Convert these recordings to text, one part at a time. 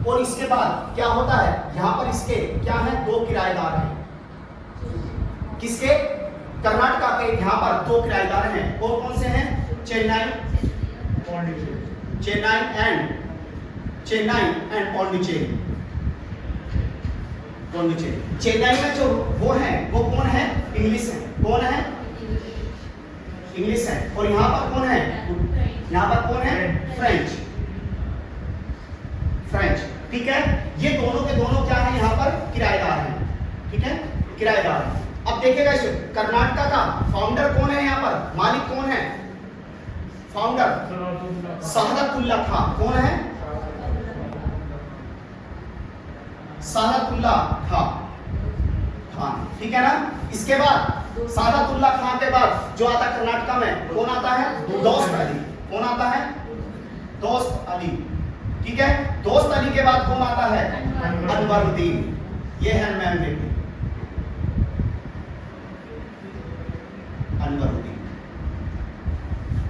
और इसके बाद क्या होता है, यहाँ पर इसके क्या है, 2 किराएदार हैं। किसके? कर्नाटका के यहाँ पर 2 किराएदार हैं। और कौन से हैं? चेन्नई एंड पौंडीचेरी। चेन्नई में जो वो हैं वो कौन है? इंग्लिश है। कौन है? इंग्लिश है। और यहाँ पर कौन है? यहाँ पर कौन है? फ्रेंच। ठीक है, ये दोनों के दोनों क्या है, यहाँ पर किराएदार हैं। ठीक है, किराएदार। अब देखिएगा इस कर्नाटका का फाउंडर कौन है, यहाँ पर मालिक कौन है? फाउंडर सादतुल्ला खान। कौन है? सादतुल्ला खान। ठीक है ना। इसके बाद सादतुल्ला खान के बाद जो आता कर्नाटका में कौन आता है? दोस्त अली। कौन आता है? दोस्त अली। ठीक है, दोस्त अली के बाद कौन आता है? अनवरुद्दीन। ये है मैम बेटी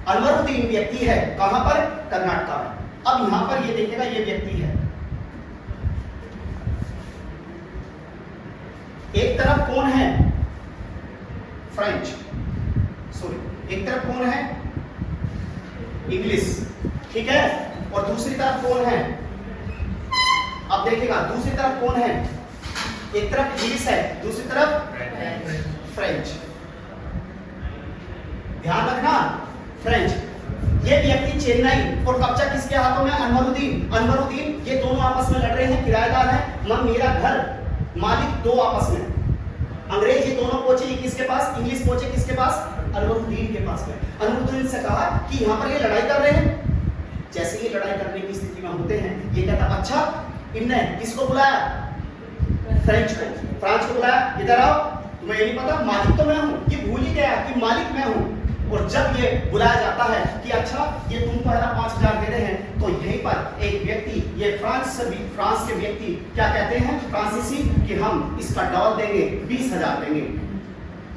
अनवरुद्दीन व्यक्ति है कहां पर? कर्नाटका में। अब यहां पर ये देखिएगा, ये व्यक्ति है, एक तरफ कौन है? फ्रेंच, सॉरी, एक तरफ कौन है? इंग्लिश। ठीक है, और दूसरी तरफ कौन है? अब देखिएगा दूसरी तरफ कौन है? एक तरफ इंग्लिश है, दूसरी तरफ फ्रेंच। ध्यान रखना, फ्रेंच। ये व्यक्ति चेन्नई, और कब्जा किसके हाथों में? अनवरुद्दीन। ये दोनों आपस में लड़ रहे हैं, किराएदार हैं। मेरा घर मालिक, 2 आपस में। अंग्रेज ये दोनों पहुंचे किसके पास? इंग्लिश पहुंचे किसके पास? अनवरुद्दीन के पास में। अनवरुद्दीन से कहा कि यहाँ पर ये लड़ाई कर रहे हैं। जैसे ये लड़ाई करने की स्थिति में होते हैं, ये कहता अच्छा, इनने किसको बुलाया? फ्रेंच को बुलाया, इधर आओ, तुम्हें ये नहीं पता मालिक तो मैं हूं। ये भूल ही गया कि मालिक मैं हूं। और जब ये बुलाया जाता है कि अच्छा, ये तुम पहला 5000 दे रहे हैं, तो यहीं पर एक व्यक्ति, ये फ्रांस के व्यक्ति क्या कहते हैं, फ्रांसीसी, कि हम इसका डॉल देंगे, 20,000 देंगे।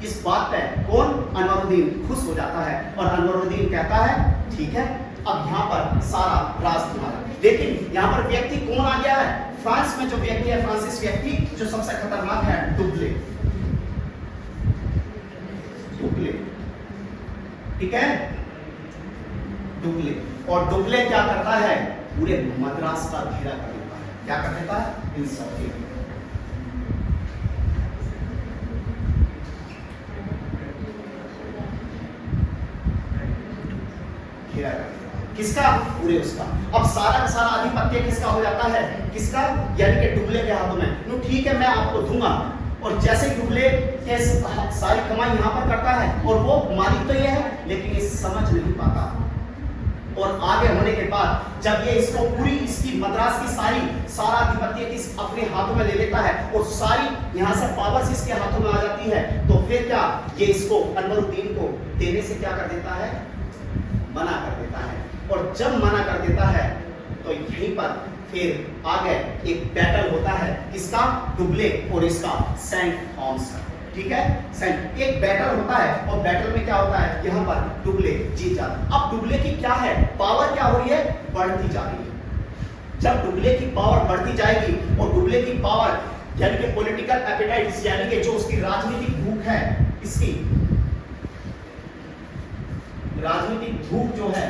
इस बात पे कौन? अनवरुद्दीन खुश हो जाता है, और अनवरुद्दीन कहता है ठीक है, अब यहाँ पर सारा राज तुम्हारा। लेकिन यहाँ पर व्यक्ति कौन आ गया है? फ्रांस में जो व्यक्ति है, फ्रांसिस व्यक्ति, जो सबसे खतरनाक है, डुप्ले। ठीक है, डुप्ले। और डुप्ले क्या करता है? पूरे मद्रास का घेरा कर देता है। क्या कर देता है? इन सब के घेरा कर देता है। किसका? पूरे उसका। अब सारा का सारा आधिपत्य किसका हो जाता है? किसका? यानी कि डुप्ले के हाथों में। नो ठीक है, मैं आपको दूंगा। और जैसे डुप्ले सारी कमाई यहाँ पर करता है, और वो मालिक तो ये है, लेकिन ये समझ नहीं पाता। और आगे होने के बाद जब ये इसको पूरी इसकी मद्रास की सारा आधिपत्य अपने हाथों में ले लेता है, और सारी यहाँ से पावर्स इसके हाथों में आ जाती है, तो फिर क्या, ये इसको अनवरुद्दीन को देने से क्या कर देता है? मना कर देता है। और जब मना कर देता है, तो यहीं पर फिर आगे एक बैटल होता है। किसका? डुप्ले और इसका, सेंट थॉमस का। ठीक है, एक बैटल होता है, और बैटल में क्या होता है? यहाँ पर डुप्ले जीत जाता है। अब डुप्ले की क्या है? पावर क्या हो रही है? बढ़ती जा रही है। जब डुप्ले की पावर बढ़ती जाएगी, और डुप्ले की पावर यानी कि पॉलिटिकल एपेटाइट्स, यानी कि जो उसकी राजनीतिक भूख है, इसकी राजनीतिक भूख जो है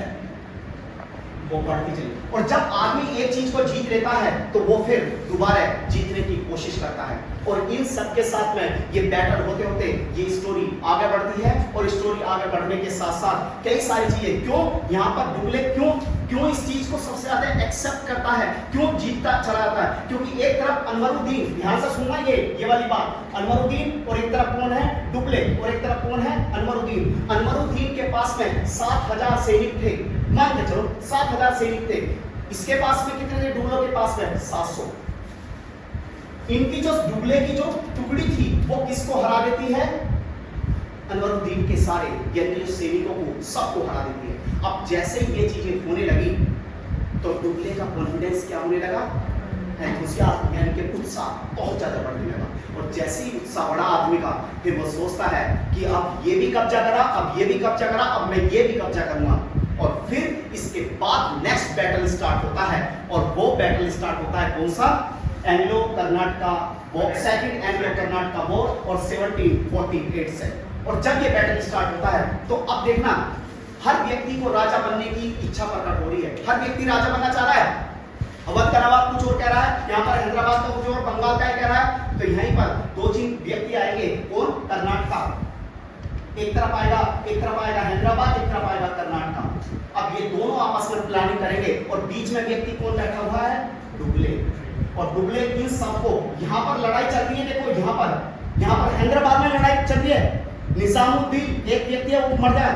वो बढ़ती चली। और जब आदमी एक चीज को जीत लेता है, तो वो फिर दोबारा जीतने की कोशिश करता है। और इन सब के साथ में ये बैटल होते होते ये स्टोरी आगे बढ़ती है, और स्टोरी आगे बढ़ने के साथ साथ कई सारी चीजें, क्यों यहाँ पर डुप्ले क्यों इस चीज को सबसे ज्यादा एक्सेप्ट करता है, क्यों जीतता चला जाता है? क्योंकि एक तरफ अनवरुद्दीन, ध्यान से सुनना ये वाली बात, अनवरुद्दीन, और एक तरफ कौन है? डुप्ले, और एक तरफ कौन है? अनवरुद्दीन। अनवरुद्दीन के पास में 7000 सैनिक थे, मान के चलो 7000 सैनिक थे। इसके पास में कितने थे? डुप्ले के पास में 700। इनकी जो डुप्ले की जो टुकड़ी थी, वो किसको हरा देती है? अनवरुद्दीन के सारे यानी सैनिकों को, सबको हरा देती है। अब जैसे ये चीजें होने लगी, तो डुप्ले का कॉन्फिडेंस क्या होने लगा? यानी कि उत्साह बहुत ज्यादा बढ़ने लगा। और जैसे ही उत्साह बढ़ा आदमी का, फिर वो सोचता है कि अब ये भी कब्जा करा, अब ये भी कब्जा करा, अब मैं ये भी कब्जा करूंगा। और फिर इसके बाद नेक्स्ट बैटल स्टार्ट होता है, और वो बैटल स्टार्ट होता है कौन सा? Anglo Karnataka war, second Anglo Karnataka war, और 1748 से। और जब ये बैटल स्टार्ट होता है तो अब देखना, हर व्यक्ति को राजा बनने की इच्छा प्रकट हो रही है, हर व्यक्ति राजा बनना चाह रहा है। अवध का नवाब कुछ और कह रहा है, यहाँ पर हैदराबाद का कुछ और, बंगाल का कह रहा है। तो यहीं पर दो तीन व्यक्ति आएंगे, कौन? कर्नाटका एक तरफ आएगा हैदराबाद, एक तरफ आएगा कर्नाटका। अब ये दोनों आपस में प्लानिंग करेंगे, और बीच में व्यक्ति कौन बैठा हुआ है? डुबले। और डुबले इन सबको, यहाँ पर लड़ाई चल रही है, देखो यहाँ पर हैदराबाद में लड़ाई चल रही है। निजामुद्दीन एक व्यक्ति है, वो मर जाए,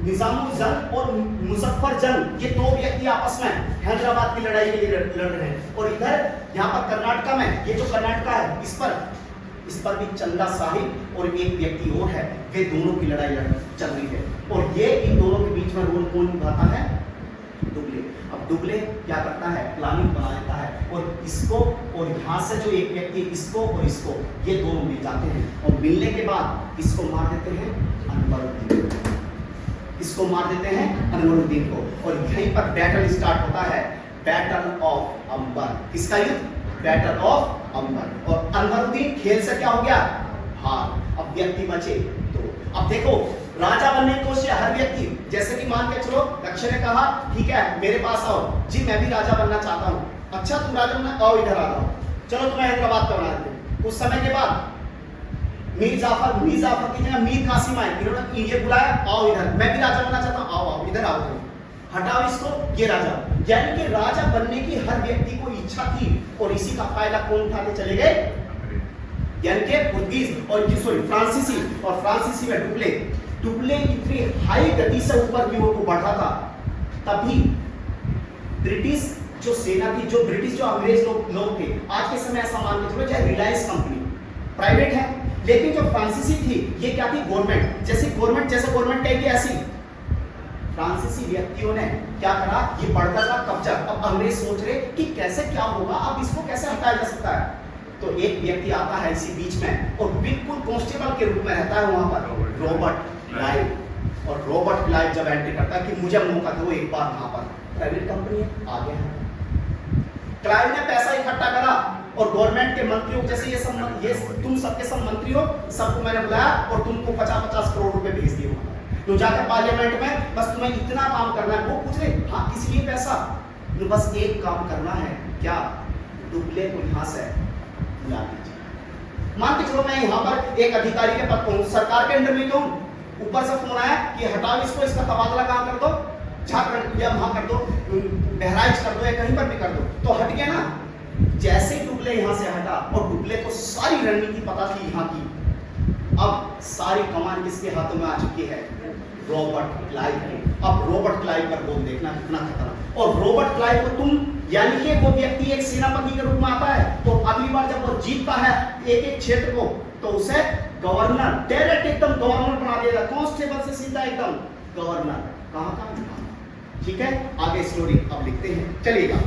निजामुद्दीन और मुजफ्फरजंग, ये दो व्यक्ति आपस में हैदराबाद की लड़ाई के लिए लड़ रहे हैं। और इधर यहाँ पर कर्नाटका में, ये जो कर्नाटका है, इस पर भी चंदा साहिब और एक व्यक्ति और है, वे दोनों की लड़ाई चल रही है। और ये इन दोनों के बीच में रोल कौन निभाता है? डुबले। अब डुबले क्या करता है? प्लानिंग बना लेता है, और इसको, और यहाँ से जो एक व्यक्ति, इसको और इसको, ये दोनों मिल जाते हैं। और मिलने के बाद इसको मार देते हैं अनवरुद्दीन को, इसको मार देते हैं अनवरुद्दीन को। और यहीं पर बैटल स्टार्ट होता है, बैटल ऑफ अंबर। किसका युद्ध? बैटल ऑफ अंबर। और अनवरुद्दीन खेल से क्या हो गया? हार। अब व्यक्ति बचे तो, अब देखो राजा बनने की कोशिश हर व्यक्ति, जैसे कि मान के चलो दक्ष ने कहा ठीक है मेरे पास आओ जी, मैं भी राजा बनना चाहता हूँ। अच्छा तुम राजा बनना, आओ इधर आ जाओ, चलो तुम्हें हैदराबाद का बना देते। कुछ समय के बाद मीर जाफर की जगह मीर कासिम आए, इन्होंने ये बुलाया, आओ इधर, मैं भी राजा बनना चाहता हूँ, आओ इधर आओ, हटाओ इसको, ये राजा। यानी कि राजा बनने की हर व्यक्ति को इच्छा थी, और इसी का फायदा कौन उठाते चले गए? यानी कि पुर्तगीज और फ्रांसीसी, और फ्रांसीसी में डुप्ले इतनी हाई गति से ऊपर की ओर को बढ़ रहा था, तभी ब्रिटिश जो सेना थी, जो ब्रिटिश जो अंग्रेज लोग थे, आज के समय ऐसा मान के चलो चाहे रिलायंस कंपनी प्राइवेट है, लेकिन जो फ्रांसीसी थी ये क्या थी? गवर्नमेंट। जैसे गवर्नमेंट कहेगी ऐसी। फ्रांसीसी व्यक्तियों ने क्या करा? ये बढ़ता था कब्जा। अब अंग्रेज सोच रहे कि कैसे क्या होगा, अब इसको कैसे हटाया जा सकता है। तो एक व्यक्ति आता है इसी बीच में, और बिल्कुल कांस्टेबल के रूप में रहता है वहां पर, रॉबर्ट क्लाइव। और रॉबर्ट क्लाइव जब एंट्री करता है कि मुझे मौका दो एक बार, वहां पर प्राइवेट कंपनी है, आगे है। क्लाइव ने पैसा इकट्ठा करा, और गवर्नमेंट के मंत्रियों, जैसे ये तुम सबके सब मंत्री हो, सबको मैंने बुलाया और तुमको 50-50 करोड़ रुपए भेज दिए वहां पर। तो जाकर पार्लियामेंट में बस तुम्हें इतना काम करना है। वो पूछ रहे हाँ किस लिए पैसा? तो बस एक काम करना है, क्या? डुप्ले को यहाँ से बुला लीजिए। मान के चलो मैं यहाँ पर एक अधिकारी के पद पर, सरकार के अंडर में हूँ, ऊपर से फोन आया कि हटाओ इसको, इसका तबादला कहाँ कर दो, झारखंड या वहां कर दो, बहराइच कर दो, या कहीं पर भी कर दो। तो हट गया ना। जैसे डुप्ले यहाँ से हटा, और डुप्ले को सारी रणनीति पता थी यहाँ की, अब सारी कमान किसके हाथों में आ चुकी है? रॉबर्ट क्लाइव की। अब रॉबर्ट क्लाइव पर बोल देखना कितना खतरनाक। और रॉबर्ट क्लाइव को तुम, यानी कि वो व्यक्ति एक सेनापति के रूप में आता है, तो अगली बार जब वो जीतता है एक क्षेत्र को, तो उसे गवर्नर, डायरेक्ट एकदम गवर्नर बना देगा, कांस्टेबल से सीधा एकदम गवर्नर। कहाँ? ठीक है, आगे स्टोरी अब लिखते हैं, चलिएगा।